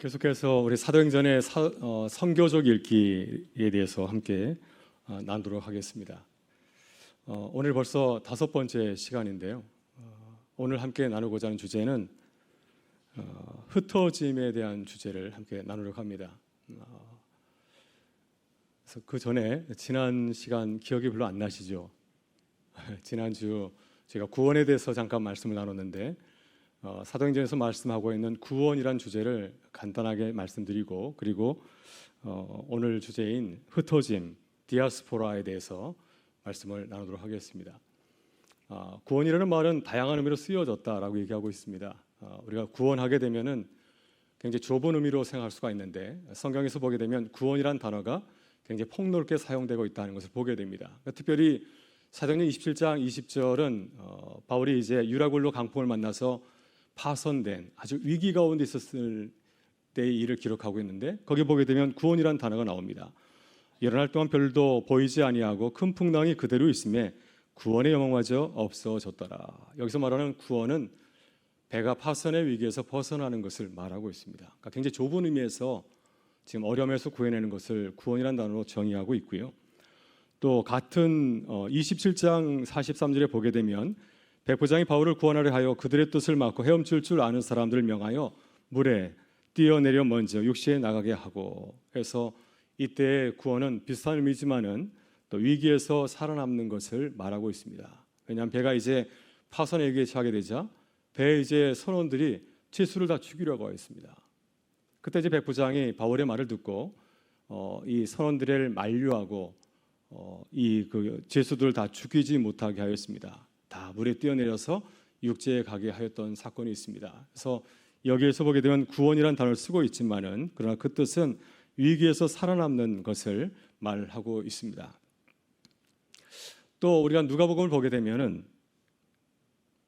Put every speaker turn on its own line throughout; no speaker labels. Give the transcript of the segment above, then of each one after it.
계속해서 우리 사도행전의 선교적 읽기에 대해서 함께 나누도록 하겠습니다. 오늘 벌써 5번째 시간인데요. 오늘 함께 나누고자 하는 주제는 흩어짐에 대한 주제를 함께 나누려고 합니다. 그래서 그 전에 지난 시간 기억이 별로 안 나시죠? 지난주 제가 구원에 대해서 잠깐 말씀을 나눴는데 사도행전에서 말씀하고 있는 구원이란 주제를 간단하게 말씀드리고, 그리고 오늘 주제인 흩어짐, 디아스포라에 대해서 말씀을 나누도록 하겠습니다. 구원이라는 말은 다양한 의미로 쓰여졌다라고 얘기하고 있습니다. 우리가 구원하게 되면은 굉장히 좁은 의미로 생각할 수가 있는데, 성경에서 보게 되면 구원이란 단어가 굉장히 폭넓게 사용되고 있다는 것을 보게 됩니다. 그러니까 특별히 사도행전 27장 20절은 바울이 이제 유라굴로 강풍을 만나서 파손된 아주 위기 가운데 있었을 때의 일을 기록하고 있는데, 거기 보게 되면 구원이란 단어가 나옵니다. 여러 날 동안 별도 보이지 아니하고 큰 풍랑이 그대로 있음에 구원의 영광마저 없어졌더라. 여기서 말하는 구원은 배가 파손의 위기에서 벗어나는 것을 말하고 있습니다. 그러니까 굉장히 좁은 의미에서 지금 어려움에서 구해내는 것을 구원이란 단어로 정의하고 있고요. 또 같은 27장 43절에 보게 되면 백부장이 바울을 구원하려 하여 그들의 뜻을 막고 헤엄칠 줄 아는 사람들을 명하여 물에 뛰어내려 먼저 육지에 나가게 하고 해서, 이때의 구원은 비슷한 의미지만은 또 위기에서 살아남는 것을 말하고 있습니다. 왜냐하면 배가 이제 파손의 위기에 처하게 되자 배의 이제 선원들이 죄수를 다 죽이려고 했습니다. 그때 이제 백부장이 바울의 말을 듣고 이 선원들을 만류하고 이 죄수들을 다 죽이지 못하게 하였습니다. 다 물에 뛰어내려서 육지에 가게 하였던 사건이 있습니다. 그래서 여기에서 보게 되면 구원이라는 단어를 쓰고 있지만은, 그러나 그 뜻은 위기에서 살아남는 것을 말하고 있습니다. 또 우리가 누가복음을 보게 되면은,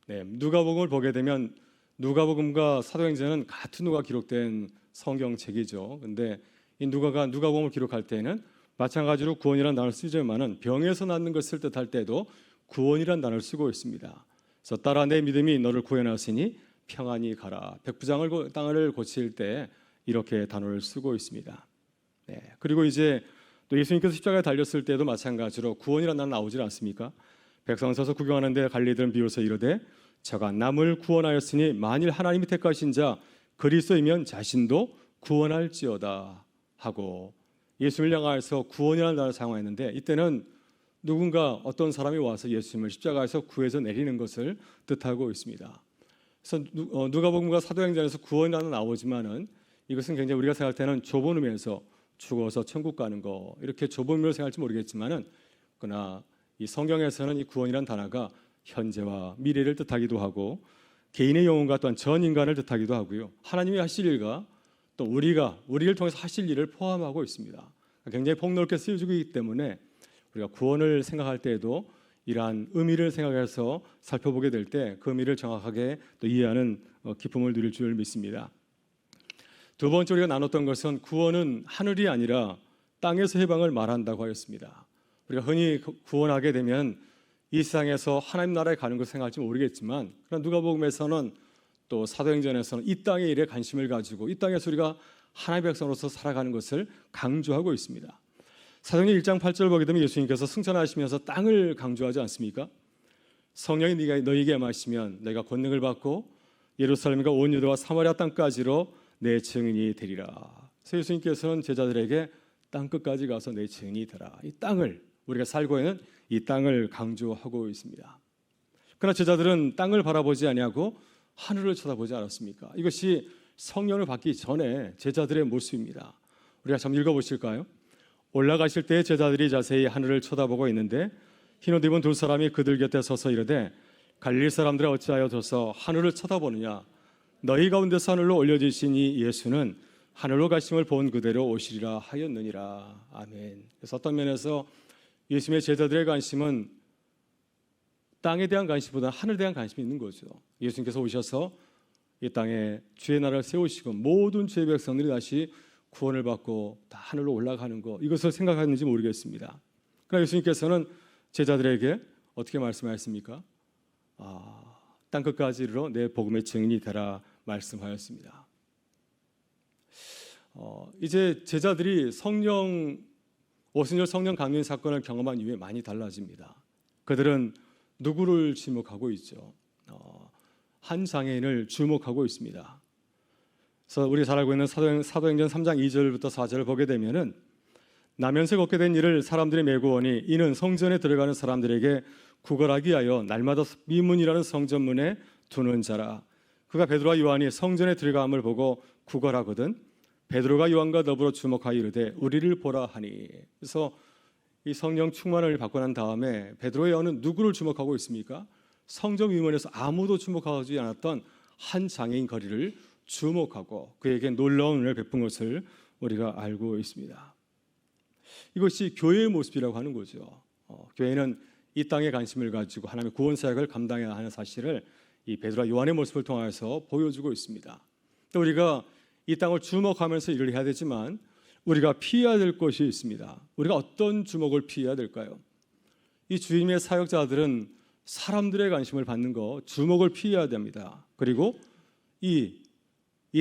누가복음을 보게 되면 누가복음과 사도행전은 같은 누가 기록된 성경책이죠. 근데 이 누가복음을 기록할 때는 마찬가지로 구원이라는 단어를 쓰지만은 병에서 낫는 것을 뜻할 때도 구원이라는 단어를 쓰고 있습니다. 그래서 따라 내 믿음이 너를 구원하시니 평안히 가라. 백부장을 땅을 고칠 때 이렇게 단어를 쓰고 있습니다. 그리고 이제 또 예수님께서 십자가에 달렸을 때도 마찬가지로 구원이라는 단어 나오질 않습니까? 백성 서서 구경하는데 갈리들은 비로소 이르되 저가 남을 구원하였으니 만일 하나님이 택하신 자 그리스도이면 자신도 구원할지어다 하고 예수님을 향하여서 구원이라는 단어를 사용했는데, 이때는 누군가 어떤 사람이 와서 예수님을 십자가에서 구해서 내리는 것을 뜻하고 있습니다. 그래서 누가복음과 사도행전에서 구원이라는 나오지만은 이것은 굉장히 우리가 생각할 때는 좁은 의미에서 죽어서 천국 가는 거, 이렇게 좁은 의미로 생각할지 모르겠지만은, 그러나 이 성경에서는 이 구원이라는 단어가 현재와 미래를 뜻하기도 하고 개인의 영혼과 또한 전 인간을 뜻하기도 하고요, 하나님이 하실 일과 또 우리를 통해서 하실 일을 포함하고 있습니다. 굉장히 폭넓게 쓰여지고 있기 때문에 우리가 구원을 생각할 때에도 이러한 의미를 생각해서 살펴보게 될 때 그 의미를 정확하게 또 이해하는 기쁨을 누릴 줄 믿습니다. 두 번째 우리가 나눴던 것은 구원은 하늘이 아니라 땅에서 해방을 말한다고 하였습니다. 우리가 흔히 구원하게 되면 이 세상에서 하나님 나라에 가는 것을 생각할지 모르겠지만, 그러나 누가복음에서는 또 사도행전에서는 이 땅의 일에 관심을 가지고 이 땅에서 우리가 하나님의 백성으로서 살아가는 것을 강조하고 있습니다. 사도행전 1장 8절 보게 되면 예수님께서 승천하시면서 땅을 강조하지 않습니까? 성령이 너희에게 임하시면 너희가 권능을 받고 예루살렘과 온 유다와 사마리아 땅까지로 내 증인이 되리라. 그래서 예수님께서는 제자들에게 땅 끝까지 가서 내 증인이 되라. 이 땅을, 우리가 살고 있는 이 땅을 강조하고 있습니다. 그러나 제자들은 땅을 바라보지 아니하고 하늘을 쳐다보지 않았습니까? 이것이 성령을 받기 전에 제자들의 모습입니다. 우리가 한번 읽어보실까요? 올라가실 때 제자들이 자세히 하늘을 쳐다보고 있는데 흰옷 입은 두 사람이 그들 곁에 서서 이르되 갈릴리 사람들아 어찌하여 서서 하늘을 쳐다보느냐? 너희 가운데서 하늘로 올려지신 이 예수는 하늘로 가심을 본 그대로 오시리라 하였느니라. 아멘. 그래서 어떤 면에서 예수님의 제자들의 관심은 땅에 대한 관심보다 하늘에 대한 관심이 있는 거죠. 예수님께서 오셔서 이 땅에 주의 나라를 세우시고 모든 주의 백성들이 다시 구원을 받고 다 하늘로 올라가는 것, 이것을 생각하는지 모르겠습니다. 그러나 예수님께서는 제자들에게 어떻게 말씀하셨습니까? 땅끝까지 이르러 내 복음의 증인이 되라 말씀하였습니다. 이제 제자들이 오순절 성령 강림 사건을 경험한 이후에 많이 달라집니다. 그들은 누구를 주목하고 있죠? 한 장애인을 주목하고 있습니다. 그래서 우리 잘 알고 있는 사도행전 3장 2절부터 4절을 보게 되면은 나면서 걷게 된 이를 사람들이 메고오니 이는 성전에 들어가는 사람들에게 구걸하기 위하여 날마다 미문이라는 성전문에 두는 자라. 그가 베드로와 요한이 성전에 들어감을 보고 구걸하거든 베드로가 요한과 더불어 주목하여 이르되 우리를 보라 하니. 그래서 이 성령 충만을 받고 난 다음에 베드로와 요한은 누구를 주목하고 있습니까? 성전 위문에서 아무도 주목하지 않았던 한 장애인 거리를 주목하고 그에게 놀라운 은혜를 베푼 것을 우리가 알고 있습니다. 이것이 교회의 모습이라고 하는 거죠. 교회는 이 땅에 관심을 가지고 하나님의 구원 사역을 감당해야 하는 사실을 이 베드로와 요한의 모습을 통해서 보여주고 있습니다. 또 우리가 이 땅을 주목하면서 일을 해야 되지만 우리가 피해야 될 것이 있습니다. 우리가 어떤 주목을 피해야 될까요? 이 주님의 사역자들은 사람들의 관심을 받는 것, 주목을 피해야 됩니다. 그리고 이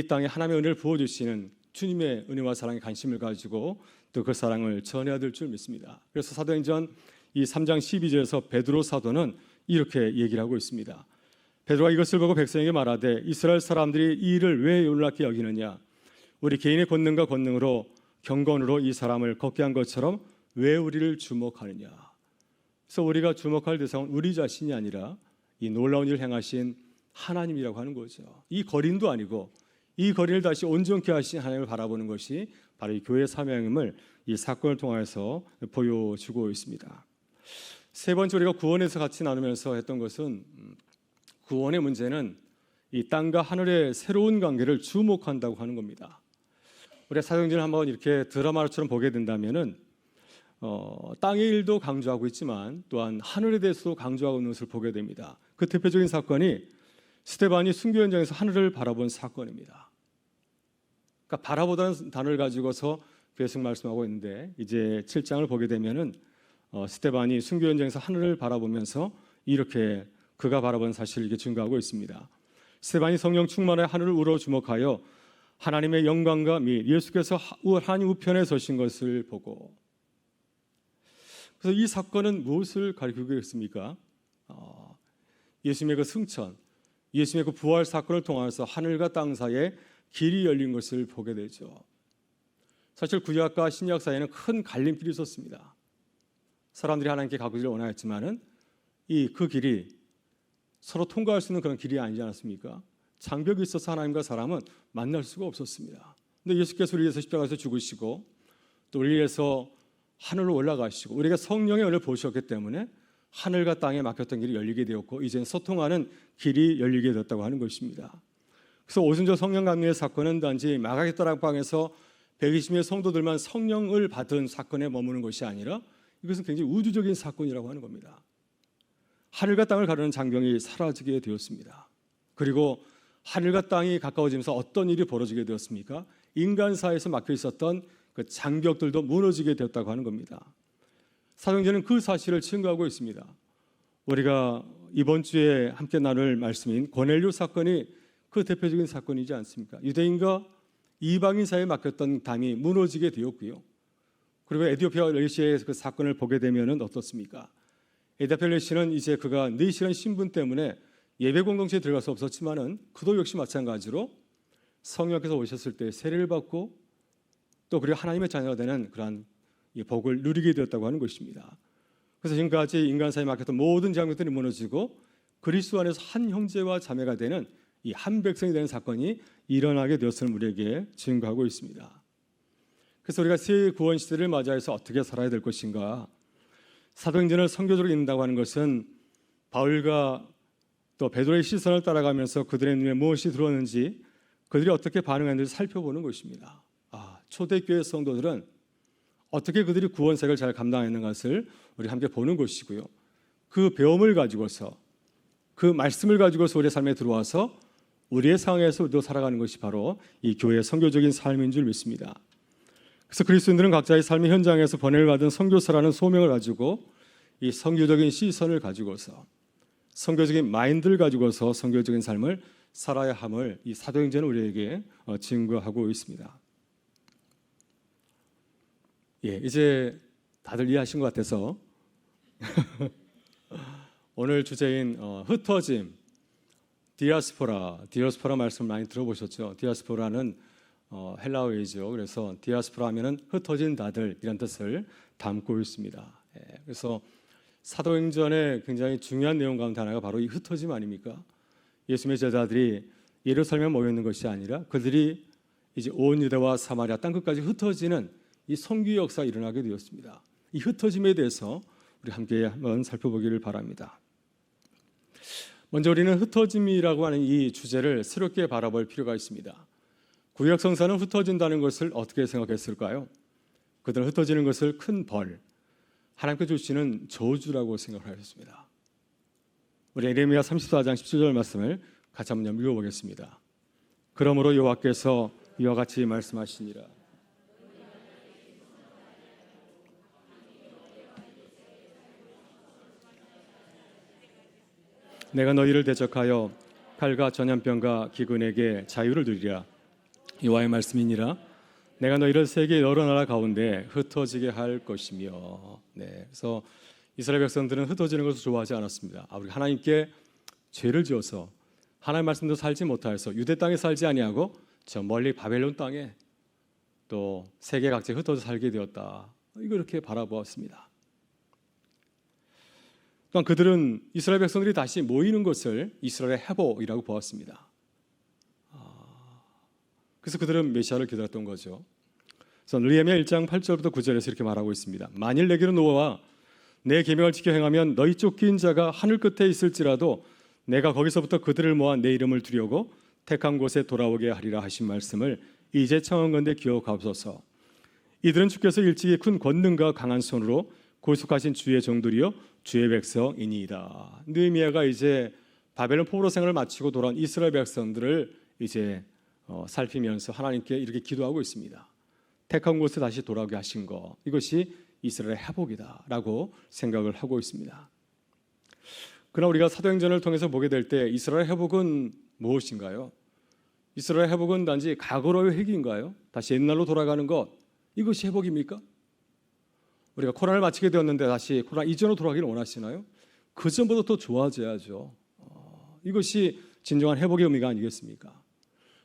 땅에 하나님의 은혜를 부어주시는 주님의 은혜와 사랑에 관심을 가지고 또 그 사랑을 전해야 될 줄 믿습니다. 그래서 사도행전 이 3장 12절에서 베드로 사도는 이렇게 얘기를 하고 있습니다. 베드로가 이것을 보고 백성에게 말하되 이스라엘 사람들이 이 일을 왜 놀랍게 여기느냐? 우리 개인의 권능과 권능으로 경건으로 이 사람을 걷게 한 것처럼 왜 우리를 주목하느냐? 그래서 우리가 주목할 대상은 우리 자신이 아니라 이 놀라운 일을 행하신 하나님이라고 하는 거죠. 이 거린도 아니고 이 거린을 다시 온전케 하신 하나님을 바라보는 것이 바로 이 교회의 사명임을 이 사건을 통해서 보여주고 있습니다. 세 번째 우리가 구원에서 같이 나누면서 했던 것은 구원의 문제는 이 땅과 하늘의 새로운 관계를 주목한다고 하는 겁니다. 우리가 사도행전을 한번 이렇게 드라마처럼 보게 된다면은 땅의 일도 강조하고 있지만 또한 하늘에 대해서도 강조하고 있는 것을 보게 됩니다. 그 대표적인 사건이 스데반이 순교 현장에서 하늘을 바라본 사건입니다. 그러니까 바라보다는 단어를 가지고서 계속 말씀하고 있는데 이제 7장을 보게 되면은 스데반이 순교 현장에서 하늘을 바라보면서 이렇게 그가 바라본 사실을 이렇게 증거하고 있습니다. 스데반이 성령 충만하여 하늘을 우러 주목하여 하나님의 영광과 및 예수께서 하나님 우편에 서신 것을 보고. 그래서 이 사건은 무엇을 가리키고 있습니까? 예수님의 그 승천, 예수님의 그 부활 사건을 통해서 하늘과 땅 사이에 길이 열린 것을 보게 되죠. 사실 구약과 신약 사이에는 큰 갈림길이 있었습니다. 사람들이 하나님께 가기를 원하였지만은 그 길이 서로 통과할 수 있는 그런 길이 아니지 않았습니까? 장벽이 있어서 하나님과 사람은 만날 수가 없었습니다. 근데 예수께서 우리 위해서 십자가에서 죽으시고 또 우리 위해서 하늘로 올라가시고 우리가 성령의 은혜를 보셨기 때문에 하늘과 땅에 막혔던 길이 열리게 되었고 이제는 소통하는 길이 열리게 되었다고 하는 것입니다. 그래서 오순절 성령 강림의 사건은 단지 마가의 다락방에서 120명의 성도들만 성령을 받은 사건에 머무는 것이 아니라 이것은 굉장히 우주적인 사건이라고 하는 겁니다. 하늘과 땅을 가르는 장벽이 사라지게 되었습니다. 그리고 하늘과 땅이 가까워지면서 어떤 일이 벌어지게 되었습니까? 인간사에서 막혀 있었던 그 장벽들도 무너지게 되었다고 하는 겁니다. 사도행전은 그 사실을 증거하고 있습니다. 우리가 이번 주에 함께 나눌 말씀인 고넬료 사건이 그 대표적인 사건이지 않습니까? 유대인과 이방인 사이에 막혔던 담이 무너지게 되었고요. 그리고 에디오피아 레시의 그 사건을 보게 되면은 어떻습니까? 에디오피아 레시는 이제 그가 내실한 신분 때문에 예배 공동체에 들어갈 수 없었지만은 그도 역시 마찬가지로 성령께서 오셨을 때 세례를 받고 또 그리고 하나님의 자녀가 되는 그러한 복을 누리게 되었다고 하는 것입니다. 그래서 지금까지 인간 사이에 막혔던 모든 장벽들이 무너지고 그리스도 안에서 한 형제와 자매가 되는 이 한 백성이 되는 사건이 일어나게 되었음을 우리에게 증거하고 있습니다. 그래서 우리가 새 구원 시대를 맞이해서 어떻게 살아야 될 것인가? 사도행전을 선교적으로 읽는다고 하는 것은 바울과 또 베드로의 시선을 따라가면서 그들의 눈에 무엇이 들어왔는지 그들이 어떻게 반응했는지 살펴보는 것입니다. 초대교회 성도들은 어떻게 그들이 구원사역을 잘 감당했는 것을 우리 함께 보는 것이고요. 그 배움을 가지고서 그 말씀을 가지고서 우리의 삶에 들어와서 우리의 상황에서 우리도 살아가는 것이 바로 이 교회의 선교적인 삶인 줄 믿습니다. 그래서 그리스도인들은 각자의 삶의 현장에서 번뇌를 받은 선교사라는 소명을 가지고 이 선교적인 시선을 가지고서 선교적인 마인드를 가지고서 선교적인 삶을 살아야 함을 이 사도행전은 우리에게 증거하고 있습니다. 예, 이제 다들 이해하신 것 같아서 오늘 주제인 흩어짐, 디아스포라 말씀 많이 들어보셨죠? 디아스포라는 헬라어이죠. 그래서 디아스포라 하면은 흩어진 자들 이런 뜻을 담고 있습니다. 예, 그래서 사도행전의 굉장히 중요한 내용 가운데 하나가 바로 이 흩어짐 아닙니까? 예수님의 제자들이 예루살렘에 모여 있는 것이 아니라 그들이 이제 온 유대와 사마리아 땅 끝까지 흩어지는 이 선교 역사가 일어나게 되었습니다. 이 흩어짐에 대해서 우리 함께 한번 살펴보기를 바랍니다. 먼저 우리는 흩어짐이라고 하는 이 주제를 새롭게 바라볼 필요가 있습니다. 구약 성사는 흩어진다는 것을 어떻게 생각했을까요? 그들은 흩어지는 것을 큰 벌, 하나님께 주시는 저주라고 생각하였습니다. 우리 에레미야 34장 17절 말씀을 같이 한번 읽어보겠습니다. 그러므로 여호와께서 이와 같이 말씀하시니라. 내가 너희를 대적하여 칼과 전염병과 기근에게 자유를 주리라. 여호와의 말씀이니라. 내가 너희를 세계 여러 나라 가운데 흩어지게 할 것이며. 네, 그래서 이스라엘 백성들은 흩어지는 것을 좋아하지 않았습니다. 우리 하나님께 죄를 지어서 하나님의 말씀도 살지 못하여서 유대 땅에 살지 아니하고 저 멀리 바벨론 땅에 또 세계 각지에 흩어져 살게 되었다. 이렇게 바라보았습니다. 또한 그들은 이스라엘 백성들이 다시 모이는 것을 이스라엘의 회복이라고 보았습니다. 그래서 그들은 메시아를 기다렸던 거죠. 그래서 느헤미야 1장 8절부터 9절에서 이렇게 말하고 있습니다. 만일 내게로 놓아와 내 계명을 지켜 행하면 너희 쫓긴 자가 하늘 끝에 있을지라도 내가 거기서부터 그들을 모아 내 이름을 두려고 택한 곳에 돌아오게 하리라 하신 말씀을 이제 청한건대 기억하옵소서. 이들은 주께서 일찍이 큰 권능과 강한 손으로 구속하신 주의 종들이요 주의 백성이니이다. 느헤미야가 이제 바벨론 포로 생활을 마치고 돌아온 이스라엘 백성들을 이제 살피면서 하나님께 이렇게 기도하고 있습니다. 택한 곳에 다시 돌아오게 하신 것, 이것이 이스라엘의 회복이다라고 생각을 하고 있습니다. 그러나 우리가 사도행전을 통해서 보게 될 때 이스라엘 회복은 무엇인가요? 이스라엘 회복은 단지 과거로의 회귀인가요? 다시 옛날로 돌아가는 것, 이것이 회복입니까? 우리가 코로나를 마치게 되었는데 다시 코로나 이전으로 돌아가기를 원하시나요? 그 전보다 더 좋아져야죠. 이것이 진정한 회복의 의미가 아니겠습니까?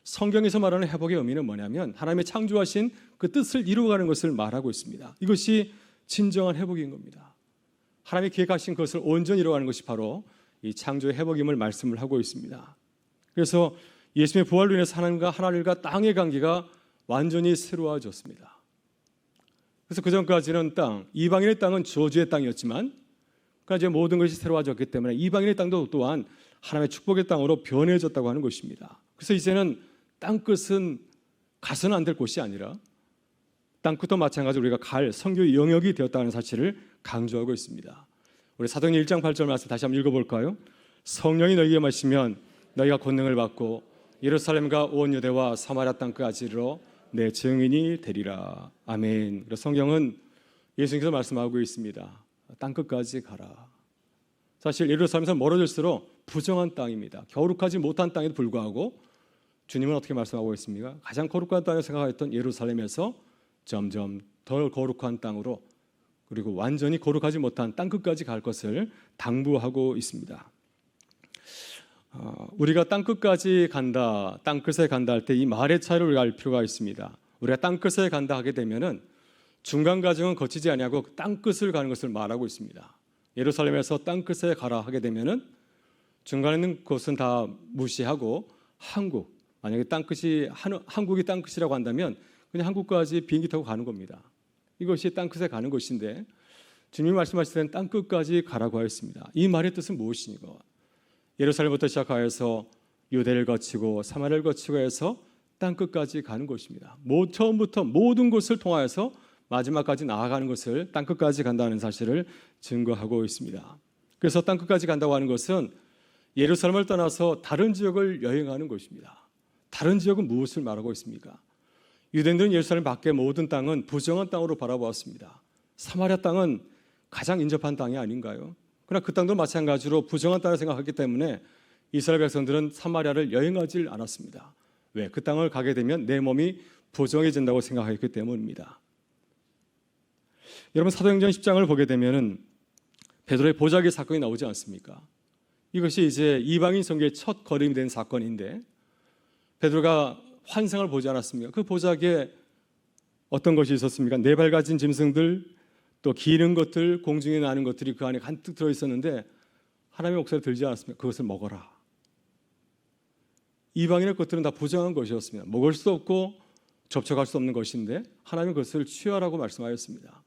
성경에서 말하는 회복의 의미는 뭐냐면 하나님의 창조하신 그 뜻을 이루어가는 것을 말하고 있습니다. 이것이 진정한 회복인 겁니다. 하나님이 계획하신 것을 온전히 이루어가는 것이 바로 이 창조의 회복임을 말씀을 하고 있습니다. 그래서 예수님의 부활로 인해서 하나님과 땅의 관계가 완전히 새로워졌습니다. 그래서 그 전까지는 이방인의 땅은 저주의 땅이었지만 그러나 이제 모든 것이 새로워졌기 때문에 이방인의 땅도 또한 하나님의 축복의 땅으로 변해졌다고 하는 것입니다. 그래서 이제는 땅끝은 가서는 안 될 곳이 아니라 땅끝도 마찬가지로 우리가 갈 선교 영역이 되었다는 사실을 강조하고 있습니다. 우리 사도행전 1장 8절 말씀 다시 한번 읽어볼까요? 성령이 너희에게 마시면 너희가 권능을 받고 예루살렘과 온 유대와 사마리아 땅까지 이르러 내 증인이 되리라. 아멘. 성경은 예수님께서 말씀하고 있습니다. 땅끝까지 가라. 사실 예루살렘에서 멀어질수록 부정한 땅입니다. 거룩하지 못한 땅에도 불구하고 주님은 어떻게 말씀하고 있습니까? 가장 거룩한 땅을 생각했던 예루살렘에서 점점 덜 거룩한 땅으로 그리고 완전히 거룩하지 못한 땅끝까지 갈 것을 당부하고 있습니다. 우리가 땅끝까지 간다, 땅끝에 간다 할 때 이 말의 차이를 우리가 알 필요가 있습니다. 우리가 땅끝에 간다 하게 되면은 중간 과정은 거치지 아니하고 땅끝을 가는 것을 말하고 있습니다. 예루살렘에서 땅끝에 가라 하게 되면은 중간에 있는 곳은 다 무시하고 만약에 땅끝이 한국이 땅끝이라고 한다면 그냥 한국까지 비행기 타고 가는 겁니다. 이것이 땅끝에 가는 것인데 주님이 말씀하실 때는 땅끝까지 가라고 하였습니다. 이 말의 뜻은 무엇이니까? 예루살렘부터 시작하여서 유대를 거치고 사마리아를 거치고 해서 땅끝까지 가는 것입니다. 처음부터 모든 곳을 통하여서 마지막까지 나아가는 것을 땅끝까지 간다는 사실을 증거하고 있습니다. 그래서 땅끝까지 간다고 하는 것은 예루살렘을 떠나서 다른 지역을 여행하는 것입니다. 다른 지역은 무엇을 말하고 있습니까? 유대인들은 예루살렘 밖의 모든 땅은 부정한 땅으로 바라보았습니다. 사마리아 땅은 가장 인접한 땅이 아닌가요? 그러나 그 땅도 마찬가지로 부정한 땅을 생각했기 때문에 이스라엘 백성들은 사마리아를 여행하지 않았습니다. 왜? 그 땅을 가게 되면 내 몸이 부정해진다고 생각했기 때문입니다. 여러분 사도행전 10장을 보게 되면은 베드로의 보자기 사건이 나오지 않습니까? 이것이 이제 이방인 선교의 첫 걸음이 된 사건인데 베드로가 환상을 보지 않았습니까? 그 보자기에 어떤 것이 있었습니까? 네 발 가진 짐승들, 또 기는 것들, 공중에 나는 것들이 그 안에 간뜩 들어 있었는데 하나님의 목소리가 들지 않았습니까? 그것을 먹어라. 이방인의 것들은 다 부정한 것이었습니다. 먹을 수 없고 접촉할 수 없는 것인데 하나님은 그것을 취하라고 말씀하였습니다.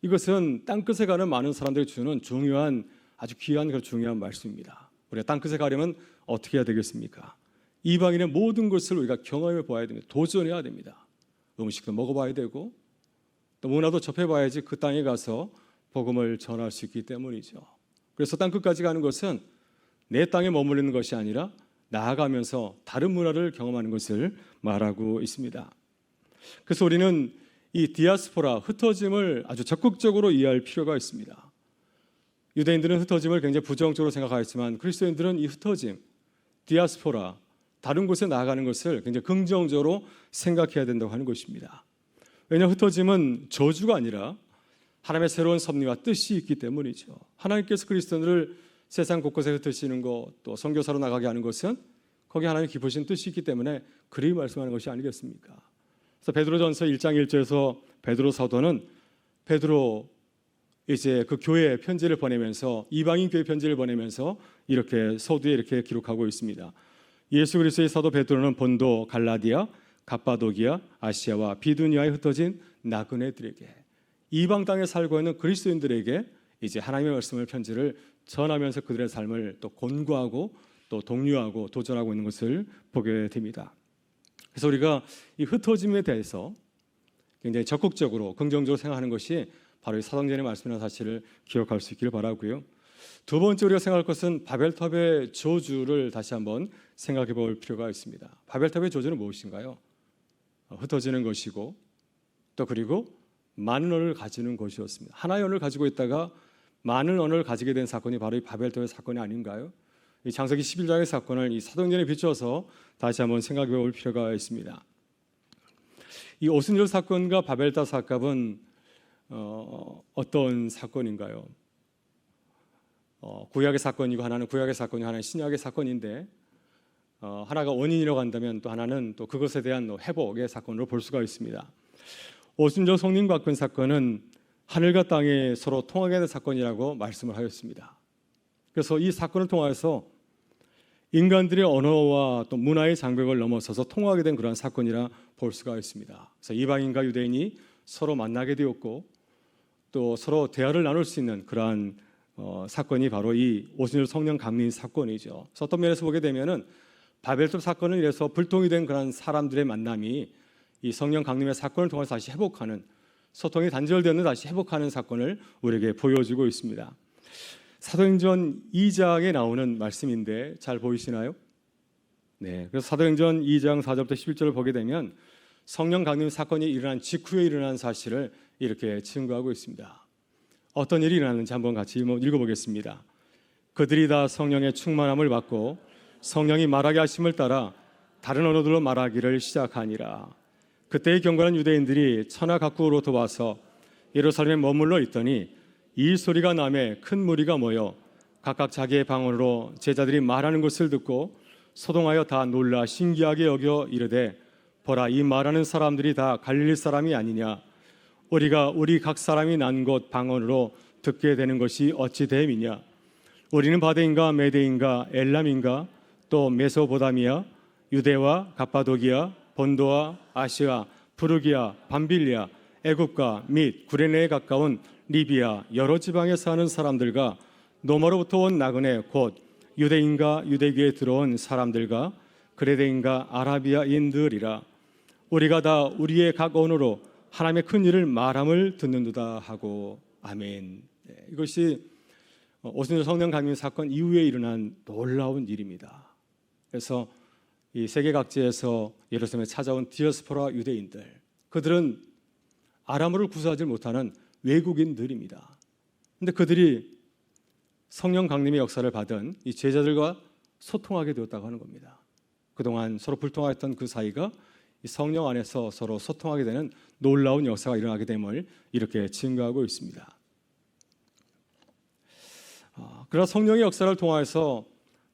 이것은 땅끝에 가는 많은 사람들이 주는 중요한, 아주 귀한 그런 중요한 말씀입니다. 우리가 땅끝에 가려면 어떻게 해야 되겠습니까? 이방인의 모든 것을 우리가 경험해 봐야 됩니다. 도전해야 됩니다. 음식도 먹어봐야 되고 또 문화도 접해봐야지 그 땅에 가서 복음을 전할 수 있기 때문이죠. 그래서 땅끝까지 가는 것은 내 땅에 머무르는 것이 아니라 나아가면서 다른 문화를 경험하는 것을 말하고 있습니다. 그래서 우리는 이 디아스포라, 흩어짐을 아주 적극적으로 이해할 필요가 있습니다. 유대인들은 흩어짐을 굉장히 부정적으로 생각하였지만 그리스도인들은 이 흩어짐, 디아스포라, 다른 곳에 나아가는 것을 굉장히 긍정적으로 생각해야 된다고 하는 것입니다. 왜냐하면 흩어짐은 저주가 아니라 하나님의 새로운 섭리와 뜻이 있기 때문이죠. 하나님께서 그리스도인들을 세상 곳곳에 흩으시는 것, 또 선교사로 나가게 하는 것은 거기 하나님의 기쁘신 뜻이 있기 때문에 그리 말씀하는 것이 아니겠습니까? 그래서 베드로전서 1장 1절에서 베드로 사도는 베드로 이제 그 교회에 편지를 보내면서 이방인 교회 편지를 보내면서 이렇게 서두에 이렇게 기록하고 있습니다. 예수 그리스도의 사도 베드로는 본도, 갈라디아, 갑바도기아, 아시아와 비두니아에 흩어진 나그네들에게, 이방 땅에 살고 있는 그리스도인들에게 이제 하나님의 말씀을 편지를 전하면서 그들의 삶을 또 권고하고 또 독려하고 도전하고 있는 것을 보게 됩니다. 그래서 우리가 이 흩어짐에 대해서 굉장히 적극적으로 긍정적으로 생각하는 것이 바로 이 사도행전의 말씀이라는 사실을 기억할 수 있기를 바라고요. 두 번째 우리가 생각할 것은 바벨탑의 저주를 다시 한번 생각해 볼 필요가 있습니다. 바벨탑의 저주는 무엇인가요? 흩어지는 것이고 또 그리고 많은 언어를 가지는 것이었습니다. 하나의 언어를 가지고 있다가 많은 언어를 가지게 된 사건이 바로 이 바벨탑의 사건이 아닌가요? 이 창세기 11장의 사건을 이 사도행전에 비춰서 다시 한번 생각해 볼 필요가 있습니다. 이 오순절 사건과 바벨탑 사건은 어떤 사건인가요? 구약의 사건이고 하나는 구약의 사건이고 하나는 신약의 사건인데 하나가 원인이라고 한다면 또 하나는 또 그것에 대한 회복의 사건으로 볼 수가 있습니다. 오순절 성령바꾼 사건은 하늘과 땅이 서로 통하게 된 사건이라고 말씀을 하였습니다. 그래서 이 사건을 통해서 인간들의 언어와 또 문화의 장벽을 넘어서서 통하게 된 그런 사건이라 볼 수가 있습니다. 그래서 이방인과 유대인이 서로 만나게 되었고 또 서로 대화를 나눌 수 있는 그러한 사건이 바로 이 오순절 성령 강림 사건이죠. 그래서 어떤 면에서 보게 되면은 바벨탑 사건을 인해서 불통이 된 그런 사람들의 만남이 이 성령 강림의 사건을 통해서 다시 회복하는, 소통이 단절되는 다시 회복하는 사건을 우리에게 보여주고 있습니다. 사도행전 2장에 나오는 말씀인데 잘 보이시나요? 네, 그래서 사도행전 2장 4절부터 11절을 보게 되면 성령 강림 사건이 일어난 직후에 일어난 사실을 이렇게 증거하고 있습니다. 어떤 일이 일어났는지 한번 같이 읽어보겠습니다. 그들이 다 성령의 충만함을 받고 성령이 말하게 하심을 따라 다른 언어들로 말하기를 시작하니라. 그때의 경건한 유대인들이 천하 각국으로부터 와서 예루살렘에 머물러 있더니 이 소리가 나매 큰 무리가 모여 각각 자기의 방언으로 제자들이 말하는 것을 듣고 소동하여 다 놀라 신기하게 여겨 이르되 보라, 이 말하는 사람들이 다 갈릴리 사람이 아니냐? 우리가 우리 각 사람이 난 곳 방언으로 듣게 되는 것이 어찌 됨이냐? 우리는 바데인가 메데인가 엘람인가 또 메소보다미아 유대와 갑바도기아 본도와 아시아 부르기아 밤빌리아 애굽과 및 구레네에 가까운 리비아 여러 지방에 사는 사람들과 노마로부터 온 나그네 곧 유대인과 유대교에 들어온 사람들과 그레데인과 아라비아인들이라. 우리가 다 우리의 각 언어로 하나님의 큰 일을 말함을 듣는도다 하고 아멘. 네, 이것이 오순절 성령 강림 사건 이후에 일어난 놀라운 일입니다. 그래서 이 세계 각지에서 예루살렘에 찾아온 디아스포라 유대인들, 그들은 아람어를 구사하지 못하는 외국인들입니다. 그런데 그들이 성령 강림의 역사를 받은 이 제자들과 소통하게 되었다고 하는 겁니다. 그동안 서로 불통하였던 그 사이가 이 성령 안에서 서로 소통하게 되는 놀라운 역사가 일어나게 됨을 이렇게 증거하고 있습니다. 그러나 성령의 역사를 통해서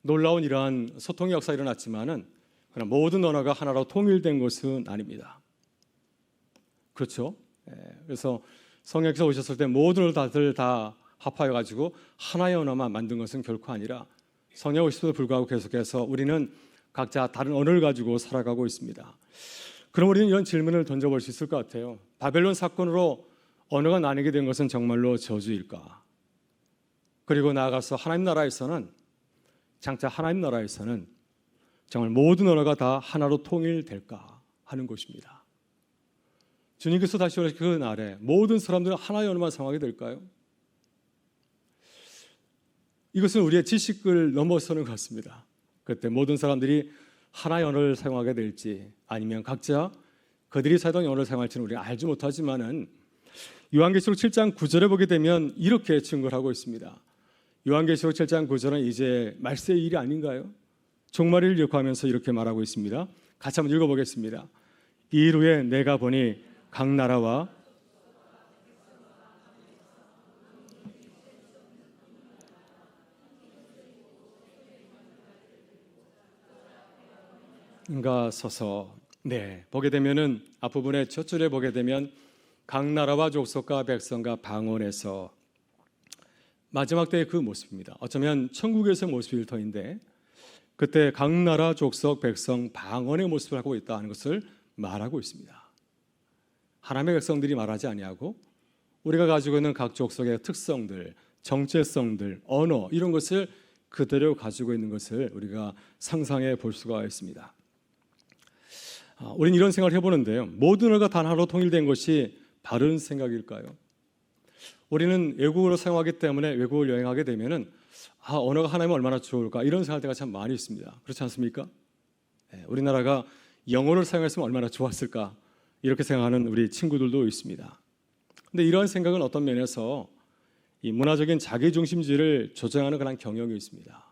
놀라운 이러한 소통의 역사가 일어났지만은 그러나 모든 언어가 하나로 통일된 것은 아닙니다. 그렇죠? 그래서 성령께서 오셨을 때 모든 언어를 다들 다 합하여 가지고 하나의 언어만 만든 것은 결코 아니라 성령 오심에도 불구하고 계속해서 우리는 각자 다른 언어를 가지고 살아가고 있습니다. 그럼 우리는 이런 질문을 던져볼 수 있을 것 같아요. 바벨론 사건으로 언어가 나뉘게 된 것은 정말로 저주일까? 그리고 나아가서 하나님 나라에서는 장차 하나님 나라에서는 정말 모든 언어가 다 하나로 통일될까 하는 것입니다. 주님께서 다시 오실 그 날에 모든 사람들은 하나의 언어만 사용하게 될까요? 이것은 우리의 지식을 넘어서는 것 같습니다. 그때 모든 사람들이 하나의 언어를 사용하게 될지 아니면 각자 그들이 사용하는 언어를 사용할지는 우리가 알지 못하지만은 요한계시록 7장 9절에 보게 되면 이렇게 증거를 하고 있습니다. 요한계시록 7장 9절은 이제 말세의 일이 아닌가요? 종말을 요구하면서 이렇게 말하고 있습니다. 같이 한번 읽어보겠습니다. 이 일 후에 내가 보니 각 나라와 가 서서 보게 되면은 앞부분에 첫 줄에 보게 되면 각 나라와 족속과 백성과 방언에서 마지막 때의 그 모습입니다. 어쩌면 천국에서의 모습일 터인데 그때 각 나라 족속 백성 방언의 모습을 하고 있다 하는 것을 말하고 있습니다. 하나님의 백성들이 말하지 아니하고 우리가 가지고 있는 각 족속의 특성들, 정체성들, 언어 이런 것을 그대로 가지고 있는 것을 우리가 상상해 볼 수가 있습니다. 우리는 이런 생각을 해보는데요. 모든 언어가 단 하나로 통일된 것이 바른 생각일까요? 우리는 외국어를 사용하기 때문에 외국을 여행하게 되면은 언어가 하나면 얼마나 좋을까 이런 생각할 때가 참 많이 있습니다. 그렇지 않습니까? 우리나라가 영어를 사용했으면 얼마나 좋았을까 이렇게 생각하는 우리 친구들도 있습니다. 근데 이러한 생각은 어떤 면에서 이 문화적인 자기중심주의를 조장하는 그런 경향이 있습니다.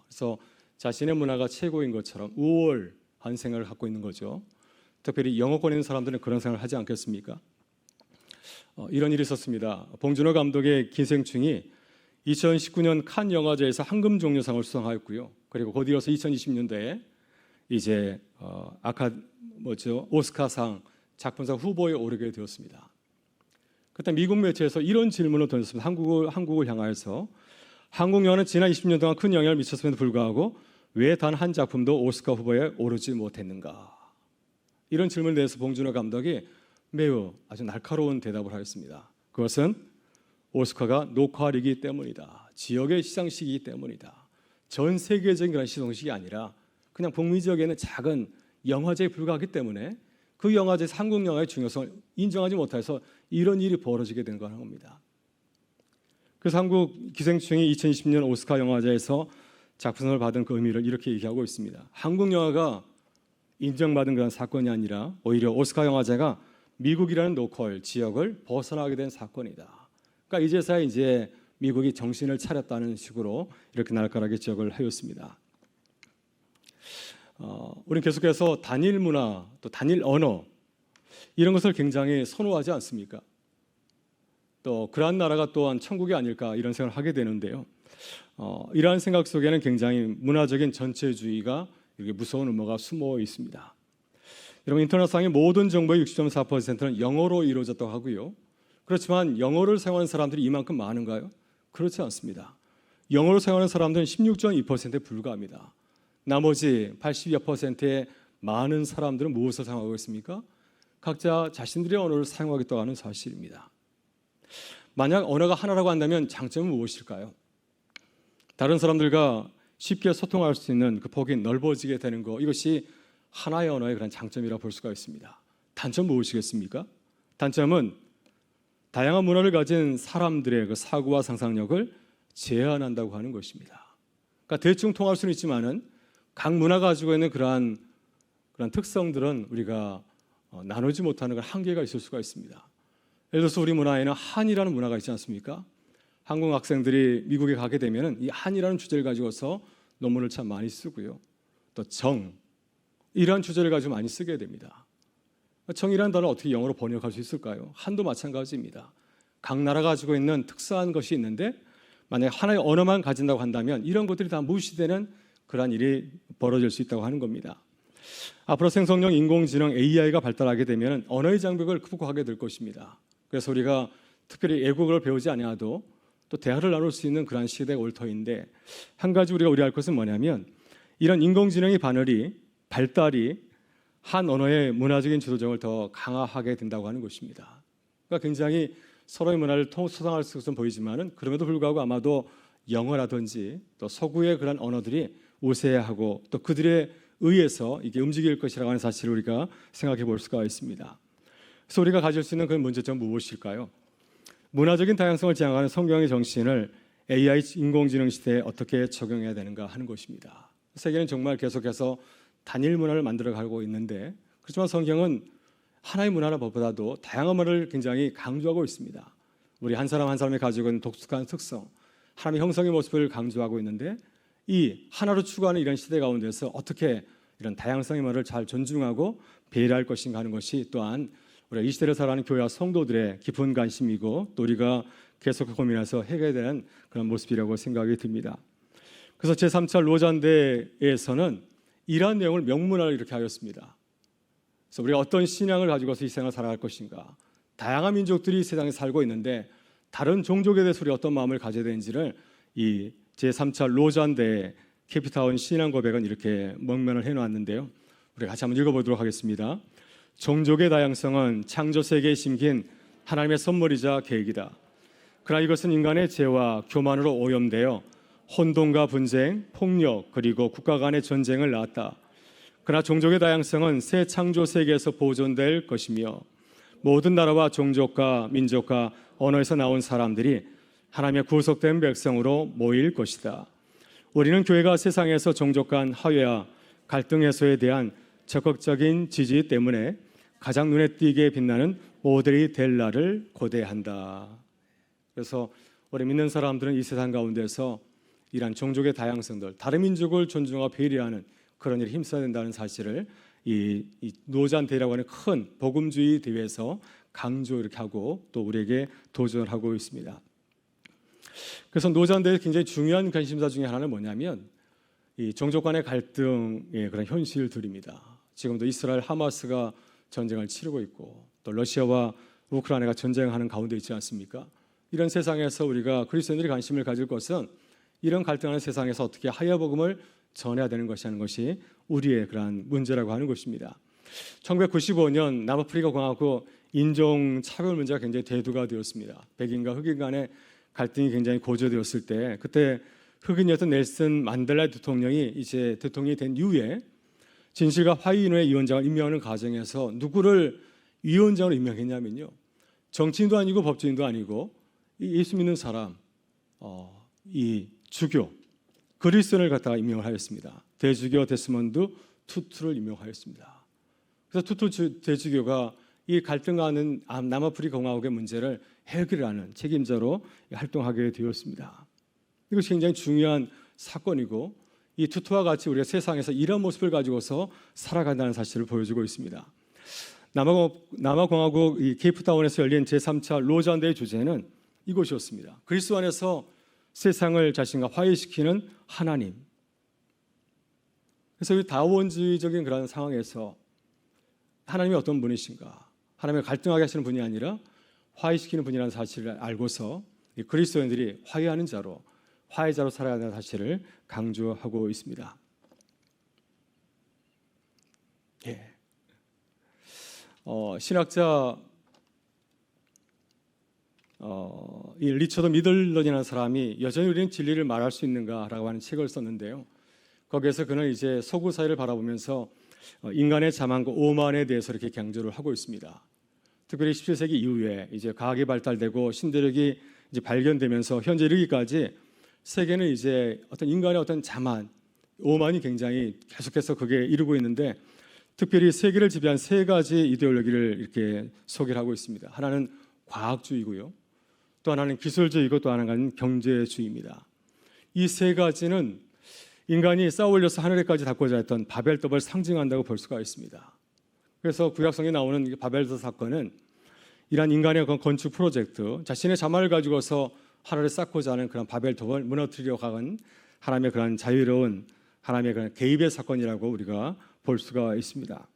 그래서 자신의 문화가 최고인 것처럼 우월한 생각을 갖고 있는 거죠. 특별히 영어권에 있는 사람들은 그런 생각을 하지 않겠습니까? 이런 일이 있었습니다. 봉준호 감독의 기생충이 2019년 칸 영화제에서 황금 종려상을 수상하였고요. 그리고 곧 이어서 2020년도에 이제 오스카상 작품상 후보에 오르게 되었습니다. 그때 미국 매체에서 이런 질문을 던졌습니다. 한국을 향하여서 한국 영화는 지난 20년 동안 큰 영향을 미쳤음에도 불구하고 왜 단 한 작품도 오스카 후보에 오르지 못했는가? 이런 질문에 대해서 봉준호 감독이 매우 아주 날카로운 대답을 하였습니다. 그것은 오스카가 녹화이기 때문이다. 지역의 시상식이기 때문이다. 전 세계적인 그런 시상식이 아니라 그냥 북미 지역에는 작은 영화제에 불과하기 때문에 그 영화제에서 한국 영화의 중요성을 인정하지 못해서 이런 일이 벌어지게 된 겁니다. 그래서 한국 기생충이 2020년 오스카 영화제에서 작품상을 받은 그 의미를 이렇게 얘기하고 있습니다. 한국 영화가 인정받은 그런 사건이 아니라 오히려 오스카 영화제가 미국이라는 로컬 지역을 벗어나게 된 사건이다. 그러니까 이제서야 이제 미국이 정신을 차렸다는 식으로 이렇게 날카롭게 지적을 하였습니다. 우리는 계속해서 단일 문화, 또 단일 언어 이런 것을 굉장히 선호하지 않습니까? 또 그러한 나라가 또한 천국이 아닐까 이런 생각을 하게 되는데요. 이러한 생각 속에는 굉장히 문화적인 전체주의가 이렇게 무서운 음모가 숨어 있습니다. 여러분 인터넷상의 모든 정보의 60.4%는 영어로 이루어졌다고 하고요. 그렇지만 영어를 사용하는 사람들이 이만큼 많은가요? 그렇지 않습니다. 영어를 사용하는 사람들은 16.2%에 불과합니다. 나머지 80여%의 많은 사람들은 무엇을 사용하고 있습니까? 각자 자신들의 언어를 사용하겠다고 하는 사실입니다. 만약 언어가 하나라고 한다면 장점은 무엇일까요? 다른 사람들과 쉽게 소통할 수 있는 그 폭이 넓어지게 되는 것, 이것이 하나의 언어의 그런 장점이라고 볼 수가 있습니다. 단점 무엇이겠습니까? 단점은 다양한 문화를 가진 사람들의 그 사고와 상상력을 제한한다고 하는 것입니다. 그러니까 대충 통할 수는 있지만은 각 문화가 가지고 있는 그러한 특성들은 우리가 나누지 못하는 그런 한계가 있을 수가 있습니다. 예를 들어서 우리 문화에는 한이라는 문화가 있지 않습니까? 한국 학생들이 미국에 가게 되면 이 한이라는 주제를 가지고서 논문을 참 많이 쓰고요. 또 정, 이러한 주제를 가지고 많이 쓰게 됩니다. 정의라는 단어를 어떻게 영어로 번역할 수 있을까요? 한도 마찬가지입니다. 각 나라가 가지고 있는 특수한 것이 있는데 만약에 하나의 언어만 가진다고 한다면 이런 것들이 다 무시되는 그러한 일이 벌어질 수 있다고 하는 겁니다. 앞으로 생성형 인공지능 AI가 발달하게 되면 언어의 장벽을 극복하게 될 것입니다. 그래서 우리가 특별히 외국어를 배우지 아니하도 또 대화를 나눌 수 있는 그러한 시대가 올 터인데, 한 가지 우리가 우려할 것은 뭐냐면 이런 인공지능의 발달이 한 언어의 문화적인 주도성을 더 강화하게 된다고 하는 것입니다. 그러니까 굉장히 서로의 문화를 소통할 것은 보이지만은 그럼에도 불구하고 아마도 영어라든지 또 서구의 그런 언어들이 우세하고 또 그들에 의해서 이게 움직일 것이라고 하는 사실을 우리가 생각해 볼 수가 있습니다. 그래서 우리가 가질 수 있는 그 문제점은 무엇일까요? 문화적인 다양성을 지향하는 성경의 정신을 AI 인공지능 시대에 어떻게 적용해야 되는가 하는 것입니다. 세계는 정말 계속해서 단일 문화를 만들어가고 있는데, 그렇지만 성경은 하나의 문화보다도 다양한 문화를 굉장히 강조하고 있습니다. 우리 한 사람 한 사람이 가지고 있는 독특한 특성, 하나님의 형성의 모습을 강조하고 있는데, 이 하나로 추구하는 이런 시대 가운데서 어떻게 이런 다양성의 문화를 잘 존중하고 배려할 것인가 하는 것이 또한 우리가 이 시대를 살아가는 교회와 성도들의 깊은 관심이고 또 우리가 계속 고민해서 해결되는 그런 모습이라고 생각이 듭니다. 그래서 제3차 로잔대에서는 이러한 내용을 명문화를 이렇게 하였습니다. 그래서 우리가 어떤 신앙을 가지고서 이 세상을 살아갈 것인가, 다양한 민족들이 세상에 살고 있는데 다른 종족에 대해서 우리 어떤 마음을 가져야 되는지를 이 제3차 로잔대 케이프타운 신앙 고백은 이렇게 명명을 해놓았는데요. 우리 같이 한번 읽어보도록 하겠습니다. 종족의 다양성은 창조 세계에 심긴 하나님의 선물이자 계획이다. 그러나 이것은 인간의 죄와 교만으로 오염되어 혼돈과 분쟁, 폭력 그리고 국가 간의 전쟁을 낳았다. 그러나 종족의 다양성은 새 창조 세계에서 보존될 것이며 모든 나라와 종족과 민족과 언어에서 나온 사람들이 하나님의 구속된 백성으로 모일 것이다. 우리는 교회가 세상에서 종족 간 화해와 갈등 해소에 대한 적극적인 지지 때문에 가장 눈에 띄게 빛나는 모델이 될 날을 고대한다. 그래서 우리 믿는 사람들은 이 세상 가운데서 이러한 종족의 다양성들, 다른 민족을 존중하고 배려하는 그런 일에 힘써야 된다는 사실을 이 노잔대회라고 하는 큰 복음주의 대회에서 강조 이렇게 하고 또 우리에게 도전하고 있습니다. 그래서 노잔대의 굉장히 중요한 관심사 중에 하나는 뭐냐면 이 종족 간의 갈등의 그런 현실들입니다. 지금도 이스라엘 하마스가 전쟁을 치르고 있고 또 러시아와 우크라이나가 전쟁하는 가운데 있지 않습니까? 이런 세상에서 우리가 그리스도인들이 관심을 가질 것은 이런 갈등하는 세상에서 어떻게 하야 복음을 전해야 되는 것이 하는 것이 우리의 그러한 문제라고 하는 것입니다. 1995년 남아프리카 공화국 인종 차별 문제가 굉장히 대두가 되었습니다. 백인과 흑인 간의 갈등이 굉장히 고조되었을 때 그때 흑인이었던 넬슨 만델라 대통령이 이제 대통령이 된 이후에 진실과 화해인회 위원장을 임명하는 과정에서 누구를 위원장으로 임명했냐면요, 정치인도 아니고 법조인도 아니고 예수 믿는 사람, 이 주교 그리스도인을 갖다가 임명을 하였습니다. 대주교 데스몬드 투투를 임명하였습니다. 그래서 투투 대주교가 이 갈등하는 남아프리카 공화국의 문제를 해결하는 책임자로 활동하게 되었습니다. 이것이 굉장히 중요한 사건이고 이 투투와 같이 우리가 세상에서 이런 모습을 가지고서 살아간다는 사실을 보여주고 있습니다. 남아공화국 이 케이프타운에서 열린 제3차 로잔대의 주제는 이것이었습니다. 그리스도 안에서 세상을 자신과 화해시키는 하나님. 그래서 이 다원주의적인 그런 상황에서 하나님이 어떤 분이신가, 하나님을 갈등하게 하시는 분이 아니라 화해시키는 분이라는 사실을 알고서 그리스도인들이 화해하는 자로, 화해자로 살아야 하는 사실을 강조하고 있습니다. 신학자 이 리처드 미들런이라는 사람이 여전히 우리는 진리를 말할 수 있는가라고 하는 책을 썼는데요. 거기에서 그는 이제 서구 사회를 바라보면서 인간의 자만과 오만에 대해서 이렇게 강조를 하고 있습니다. 특별히 17세기 이후에 이제 과학이 발달되고 신대륙이 이제 발견되면서 현재 이르기까지 세계는 이제 어떤 인간의 어떤 자만, 오만이 굉장히 계속해서 그게 이루고 있는데, 특별히 세계를 지배한 세 가지 이데올로기를 이렇게 소개를 하고 있습니다. 하나는 과학주의고요, 또 하나는 기술주의고 또 하나는 경제주의입니다. 이 세 가지는 인간이 쌓아 올려서 하늘에까지 닿고자 했던 바벨탑을 상징한다고 볼 수가 있습니다. 그래서 구약성에 나오는 이 바벨탑 사건은 이러한 인간의 건축 프로젝트, 자신의 자만을 가지고서 하늘에 쌓고자 하는 그런 바벨탑을 무너뜨리려고 하는 하나님의 그런 자유로운 하나님의 그런 개입의 사건이라고 우리가 볼 수가 있습니다.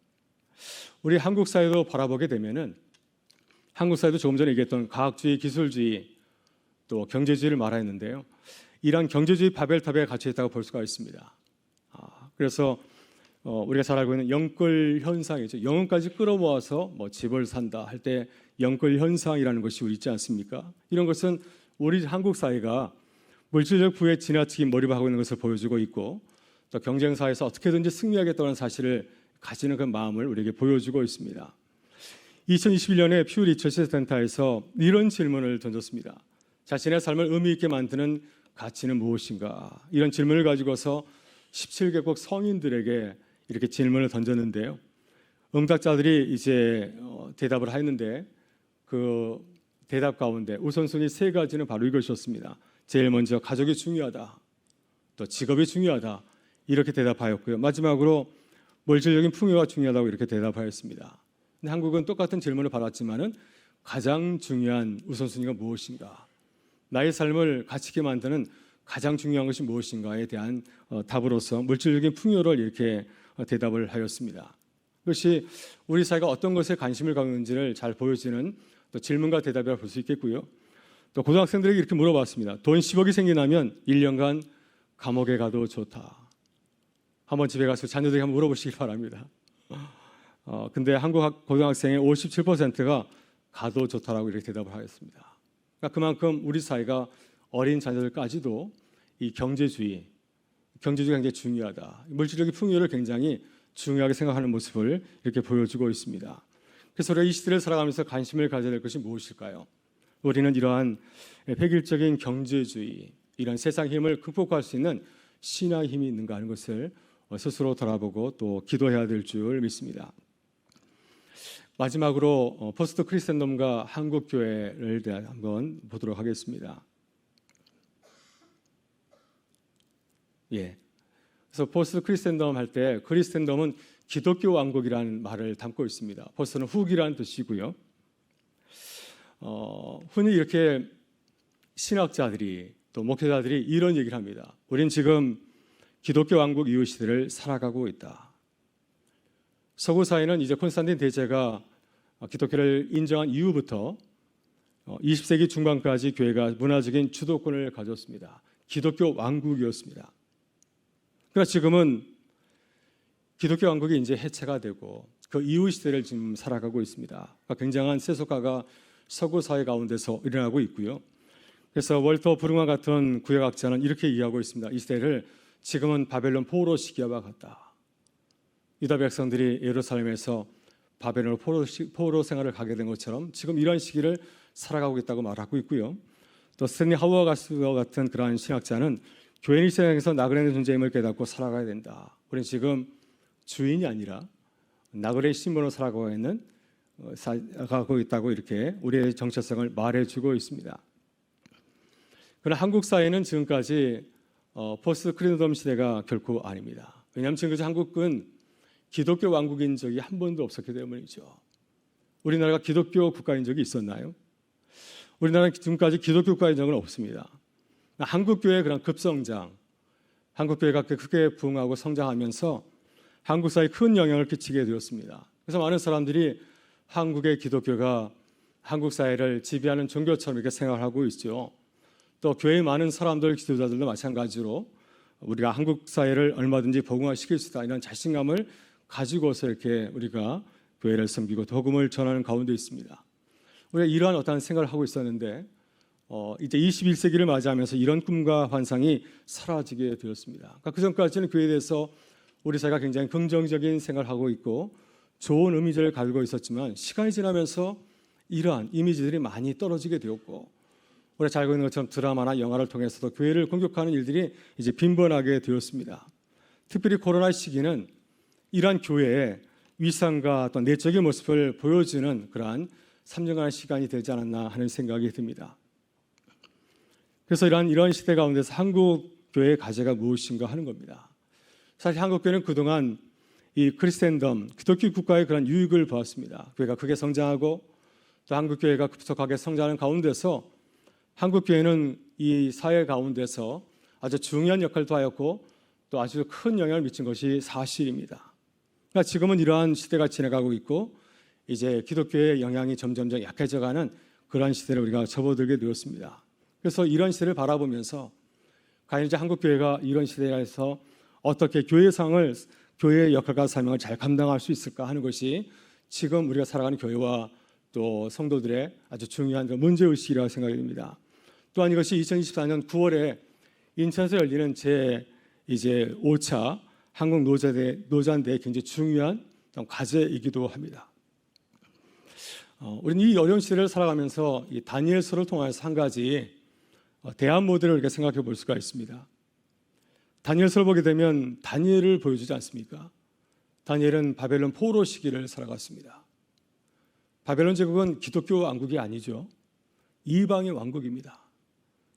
우리 한국 사회도 바라보게 되면은 한국 사회도 조금 전에 얘기했던 과학주의, 기술주의, 또 경제주의를 말했는데요. 이러한 경제주의 바벨탑에 갇혀 있다고 볼 수가 있습니다. 그래서 우리가 잘 알고 있는 영끌 현상이죠. 영혼까지 끌어모아서 뭐 집을 산다 할 때 영끌 현상이라는 것이 우리 있지 않습니까? 이런 것은 우리 한국 사회가 물질적 부에 지나치게 몰입하고 있는 것을 보여주고 있고, 또 경쟁사에서 어떻게든지 승리하겠다는 사실을 가지는 그 마음을 우리에게 보여주고 있습니다. 2021년에 퓨 리서치 센터에서 이런 질문을 던졌습니다. 자신의 삶을 의미 있게 만드는 가치는 무엇인가? 이런 질문을 가지고서 17개국 성인들에게 이렇게 질문을 던졌는데요. 응답자들이 이제 대답을 했는데 그 대답 가운데 우선순위 3가지는 바로 이것이었습니다. 제일 먼저 가족이 중요하다, 또 직업이 중요하다, 이렇게 대답하였고요. 마지막으로 물질적인 풍요가 중요하다고 이렇게 대답하였습니다. 근데 한국은 똑같은 질문을 받았지만은 가장 중요한 우선순위가 무엇인가? 나의 삶을 가치 있게 만드는 가장 중요한 것이 무엇인가에 대한 답으로서 물질적인 풍요를 이렇게 대답을 하였습니다. 그것이 우리 사회가 어떤 것에 관심을 갖는지를 잘 보여주는 또 질문과 대답이라고 볼 수 있겠고요. 또 고등학생들에게 이렇게 물어봤습니다. 돈 10억이 생기나면 1년간 감옥에 가도 좋다. 한번 집에 가서 자녀들에게 한번 물어보시기 바랍니다. 근데 한국 고등학생의 57%가 가도 좋다라고 이렇게 대답을 하였습니다. 그러니까 그만큼 우리 사회가 어린 자녀들까지도 이 경제주의가 굉장히 중요하다. 물질적인 풍요를 굉장히 중요하게 생각하는 모습을 이렇게 보여주고 있습니다. 그래서 우리가 이 시대를 살아가면서 관심을 가져야 될 것이 무엇일까요? 우리는 이러한 획일적인 경제주의, 이런 세상 힘을 극복할 수 있는 신앙의 힘이 있는가 하는 것을 스스로 돌아보고 또 기도해야 될 줄 믿습니다. 마지막으로 포스트 크리스천덤과 한국 교회를 대해 한번 보도록 하겠습니다. 그래서 포스트 크리스천덤 할 때 크리스천덤은 기독교 왕국이라는 말을 담고 있습니다. 포스트는 후기라는 뜻이고요. 흔히 이렇게 신학자들이 또 목회자들이 이런 얘기를 합니다. 우린 지금 기독교 왕국 이후 시대를 살아가고 있다. 서구 사회는 이제 콘스탄틴 대제가 기독교를 인정한 이후부터 20세기 중반까지 교회가 문화적인 주도권을 가졌습니다. 기독교 왕국이었습니다. 그러나 지금은 기독교 왕국이 이제 해체가 되고 그 이후 시대를 지금 살아가고 있습니다. 그러니까 굉장한 세속화가 서구 사회 가운데서 일어나고 있고요. 그래서 월터 브루마 같은 구역학자는 이렇게 이해하고 있습니다. 이 시대를 지금은 바벨론 포로 시기와 같다. 유다 백성들이 예루살렘에서 바벨론 포로 생활을 가게 된 것처럼 지금 이런 시기를 살아가고 있다고 말하고 있고요. 또 스탠리 하워가스와 같은 그러한 신학자는 교회는 이 세상에서 나그네의 존재임을 깨닫고 살아가야 된다. 우리는 지금 주인이 아니라 나그네 신분으로 살아가고 있다고 이렇게 우리의 정체성을 말해주고 있습니다. 그러나 한국 사회는 지금까지 포스트 크리스천덤 시대가 결코 아닙니다. 왜냐하면 지금까지 한국은 기독교 왕국인 적이 한 번도 없었기 때문이죠. 우리나라가 기독교 국가인 적이 있었나요? 우리나라는 지금까지 기독교 국가인 적은 없습니다. 한국교회의 그런 급성장, 한국교회가 크게 부흥하고 성장하면서 한국 사회에 큰 영향을 끼치게 되었습니다. 그래서 많은 사람들이 한국의 기독교가 한국 사회를 지배하는 종교처럼 이렇게 생각하고 있죠. 또 교회의 많은 사람들, 기도자들도 마찬가지로 우리가 한국 사회를 얼마든지 복음화시킬 수 있다 이런 자신감을 가지고서 이렇게 우리가 교회를 섬기고 복음을 전하는 가운데 있습니다. 우리가 이러한 어떠한 생각을 하고 있었는데 이제 21세기를 맞이하면서 이런 꿈과 환상이 사라지게 되었습니다. 그러니까 그 전까지는 교회에 대해서 우리 사회가 굉장히 긍정적인 생각을 하고 있고 좋은 이미지를 가지고 있었지만 시간이 지나면서 이러한 이미지들이 많이 떨어지게 되었고 우리가 잘 알고 있는 것처럼 드라마나 영화를 통해서도 교회를 공격하는 일들이 이제 빈번하게 되었습니다. 특별히 코로나 시기는 이러한 교회의 위상과 또 내적인 모습을 보여주는 그러한 3년간의 시간이 되지 않았나 하는 생각이 듭니다. 그래서 이러한 시대 가운데서 한국 교회의 과제가 무엇인가 하는 겁니다. 사실 한국교회는 그동안 이 크리스텐덤, 기독교 국가의 그런 유익을 보았습니다. 교회가 크게 성장하고 또 한국교회가 급속하게 성장하는 가운데서 한국교회는 이 사회 가운데서 아주 중요한 역할을 하였고 또 아주 큰 영향을 미친 것이 사실입니다. 그러니까 지금은 이러한 시대가 지나가고 있고 이제 기독교의 영향이 점점 약해져가는 그러한 시대를 우리가 접어들게 되었습니다. 그래서 이런 시대를 바라보면서 과연 이제 한국교회가 이런 시대에서 어떻게 교회의 역할과 사명을 잘 감당할 수 있을까 하는 것이 지금 우리가 살아가는 교회와 또 성도들의 아주 중요한 문제의식이라고 생각이 됩니다. 또한 이것이 2024년 9월에 인천에서 열리는 이제 5차 한국 노자대의 굉장히 중요한 과제이기도 합니다. 우리는 이 어려운 시대를 살아가면서 이 다니엘서를 통해서 한 가지 대안 모델을 우리가 생각해 볼 수가 있습니다. 다니엘서를 보게 되면 다니엘을 보여주지 않습니까? 다니엘은 바벨론 포로 시기를 살아갔습니다. 바벨론 제국은 기독교 왕국이 아니죠. 이방의 왕국입니다.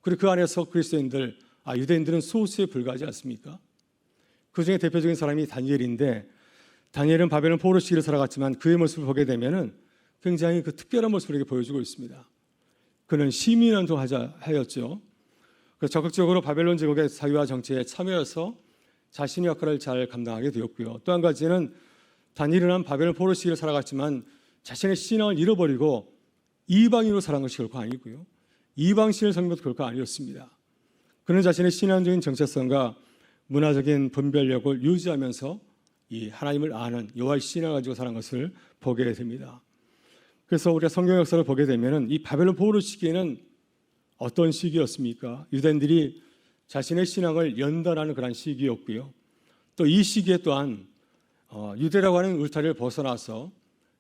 그리고 그 안에서 그리스도인들, 유대인들은 소수에 불과하지 않습니까? 그 중에 대표적인 사람이 다니엘인데 다니엘은 바벨론 포로 시기를 살아갔지만 그의 모습을 보게 되면은 굉장히 그 특별한 모습을 이렇게 보여주고 있습니다. 그는 시민운동하였죠. 그래서 적극적으로 바벨론 제국의 사회와 정치에 참여해서 자신의 역할을 잘 감당하게 되었고요. 또 한 가지는 다니엘은 바벨론 포로 시기를 살아갔지만 자신의 신앙을 잃어버리고 이방인으로 살아간 것이 결코 아니고요. 이방신을 섬긴 것도 결코 아니었습니다. 그는 자신의 신앙적인 정체성과 문화적인 분별력을 유지하면서 이 하나님을 아는 여호와의 신앙을 가지고 살아간 것을 보게 됩니다. 그래서 우리가 성경 역사를 보게 되면 이 바벨론 포로 시기에는 어떤 시기였습니까? 유대인들이 자신의 신앙을 연단하는 그런 시기였고요. 또 이 시기에 또한 유대라고 하는 울타리를 벗어나서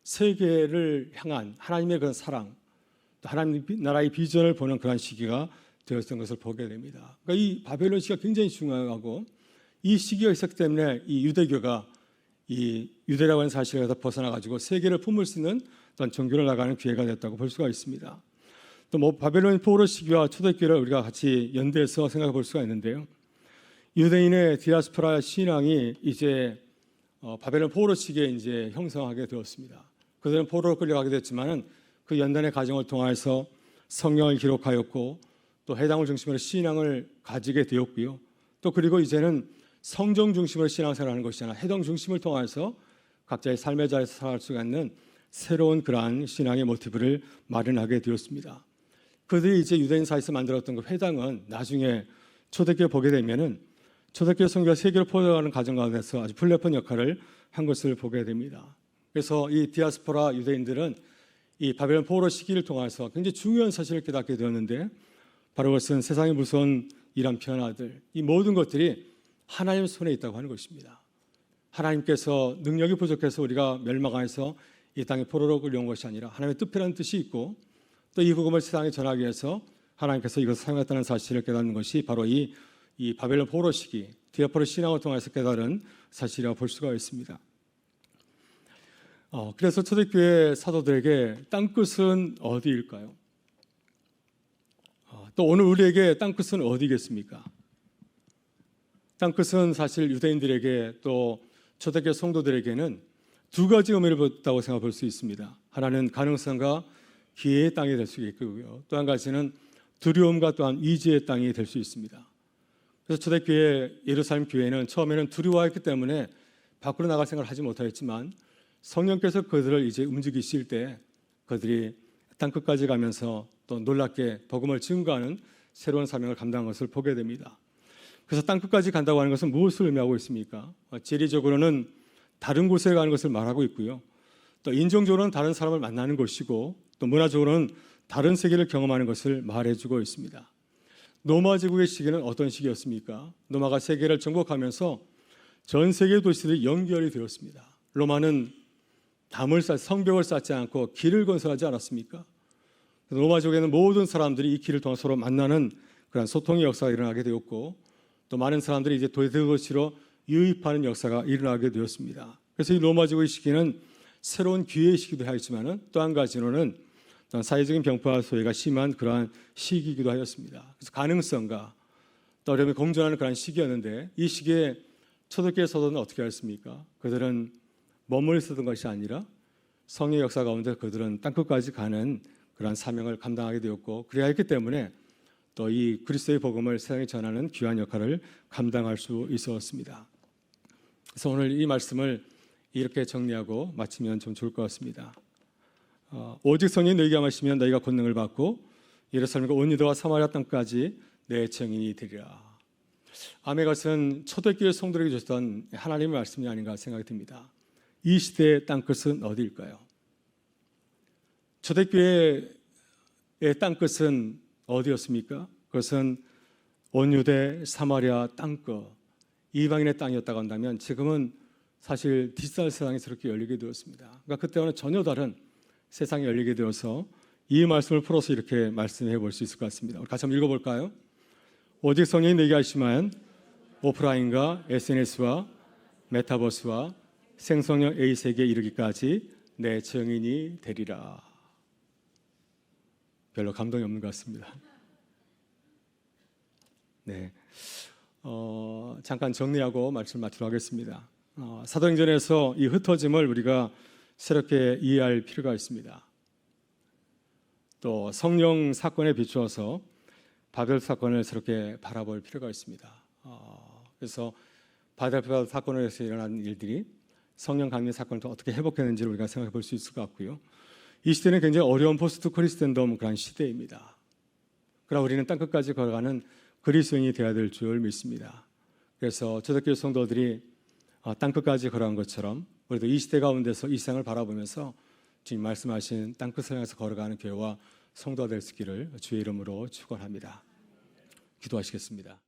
세계를 향한 하나님의 그런 사랑, 또 하나님 나라의 비전을 보는 그런 시기가 되었던 것을 보게 됩니다. 그러니까 이 바벨론 시기가 굉장히 중요하고 이 시기가 있었기 때문에 이 유대교가 이 유대라고 하는 사실에서 벗어나 가지고 세계를 품을 수 있는 어떤 종교를 나가는 기회가 됐다고 볼 수가 있습니다. 또 바벨론 포로 시기와 초대교회를 우리가 같이 연대해서 생각해 볼 수가 있는데요. 유대인의 디아스포라 신앙이 이제 바벨론 포로 시기에 이제 형성하게 되었습니다. 그들은 포로로 끌려가게 됐지만은 그 연단의 과정을 통해서 성경을 기록하였고 또 해당을 중심으로 신앙을 가지게 되었고요. 또 그리고 이제는 성경 중심으로 신앙생활하는 것이 아니라 해당 중심을 통해서 각자의 삶의 자리에서 살아갈 수가 있는 새로운 그러한 신앙의 모티브를 마련하게 되었습니다. 그들이 이제 유대인 사이에서 만들었던 그 회당은 나중에 초대교회 보게 되면은 초대교회 선교가 세계로 퍼져가는 과정 가운데서 아주 플랫폼 역할을 한 것을 보게 됩니다. 그래서 이 디아스포라 유대인들은 이 바벨론 포로 시기를 통해서 굉장히 중요한 사실을 깨닫게 되었는데 바로 그것은 세상의 무서운 이런 변화들, 이 모든 것들이 하나님 손에 있다고 하는 것입니다. 하나님께서 능력이 부족해서 우리가 멸망해서 이 땅에 포로로 끌려온 것이 아니라 하나님의 뜻이라는 뜻이 있고 또 이 복음을 세상에 전하기 위해서 하나님께서 이것을 사용했다는 사실을 깨닫는 것이 바로 이 바벨론 포로 시기, 디아스포라 신앙을 통해서 깨달은 사실이라고 볼 수가 있습니다. 그래서 초대교회 사도들에게 땅끝은 어디일까요? 또 오늘 우리에게 땅끝은 어디겠습니까? 땅끝은 사실 유대인들에게 또 초대교회 성도들에게는 두 가지 의미를 갖다고 생각해 볼 수 있습니다. 하나는 가능성과 기회의 땅이 될 수 있고요. 또 한 가지는 두려움과 또한 의지의 땅이 될 수 있습니다. 그래서 초대교회 예루살렘 교회는 처음에는 두려워했기 때문에 밖으로 나갈 생각을 하지 못하였지만 성령께서 그들을 이제 움직이실 때 그들이 땅끝까지 가면서 또 놀랍게 복음을 증거하는 새로운 사명을 감당한 것을 보게 됩니다. 그래서 땅끝까지 간다고 하는 것은 무엇을 의미하고 있습니까? 지리적으로는 다른 곳에 가는 것을 말하고 있고요. 또 인종적으로는 다른 사람을 만나는 것이고 또 문화적으로는 다른 세계를 경험하는 것을 말해주고 있습니다. 로마 제국의 시기는 어떤 시기였습니까? 로마가 세계를 정복하면서 전 세계 도시들이 연결이 되었습니다. 로마는 성벽을 쌓지 않고 길을 건설하지 않았습니까? 로마족에는 모든 사람들이 이 길을 통해 서로 만나는 그런 소통의 역사가 일어나게 되었고 또 많은 사람들이 이제 도시로 유입하는 역사가 일어나게 되었습니다. 그래서 이 로마제국의 시기는 새로운 기회의 시기도 하였지만은 또 한 가지로는 사회적인 병폐와 소외가 심한 그러한 시기이기도 하였습니다. 그래서 가능성과 또 어려움이 공존하는 그런 시기였는데 이 시기에 초대교회 성도는 어떻게 하였습니까? 그들은 머물러 있었던 것이 아니라 성의 역사 가운데 그들은 땅끝까지 가는 그런 사명을 감당하게 되었고 그래야 했기 때문에 또 이 그리스도의 복음을 세상에 전하는 귀한 역할을 감당할 수 있었습니다. 그래서 오늘 이 말씀을 이렇게 정리하고 마치면 좀 좋을 것 같습니다. 오직 성령이 너희에게 임하시면 너희가 권능을 받고 예루살렘과 온 유다와 사마리아 땅까지 내 증인이 되리라. 아멘. 것은 초대교회 성도들에게 주셨던 하나님의 말씀이 아닌가 생각이 듭니다. 이 시대의 땅끝은 어디일까요? 초대교회의 땅끝은 어디였습니까? 그것은 온 유대 사마리아 땅끝, 이방인의 땅이었다고 한다면 지금은 사실 디지털 세상이 저렇게 열리게 되었습니다. 그러니까 그때와는 전혀 다른 세상이 열리게 되어서 이 말씀을 풀어서 이렇게 말씀해 볼 수 있을 것 같습니다. 우리 같이 한번 읽어볼까요? 오직 성령이 너희에게 하시면 오프라인과 SNS와 메타버스와 생성형 A 세계에 이르기까지 내 증인이 되리라. 별로 감동이 없는 것 같습니다. 네, 잠깐 정리하고 말씀을 마치도록 하겠습니다. 사도행전에서 이 흩어짐을 우리가 새롭게 이해할 필요가 있습니다. 또 성령 사건에 비추어서 바벨 사건을 새롭게 바라볼 필요가 있습니다. 그래서 바벨 사건에서 일어난 일들이 성령 강림 사건을 어떻게 회복했는지를 우리가 생각해 볼 수 있을 것 같고요. 이 시대는 굉장히 어려운 포스트 크리스텐덤 그런 시대입니다. 그러나 우리는 땅끝까지 걸어가는 그리스도인이 되어야 될 줄 믿습니다. 그래서 초대교회 성도들이 땅끝까지 걸어간 것처럼 우리도 이 시대 가운데서 이 세상을 바라보면서 지금 말씀하신 땅끝을 향해서 걸어가는 교회와 성도가 될 수 있기를 주의 이름으로 축원합니다. 기도하시겠습니다.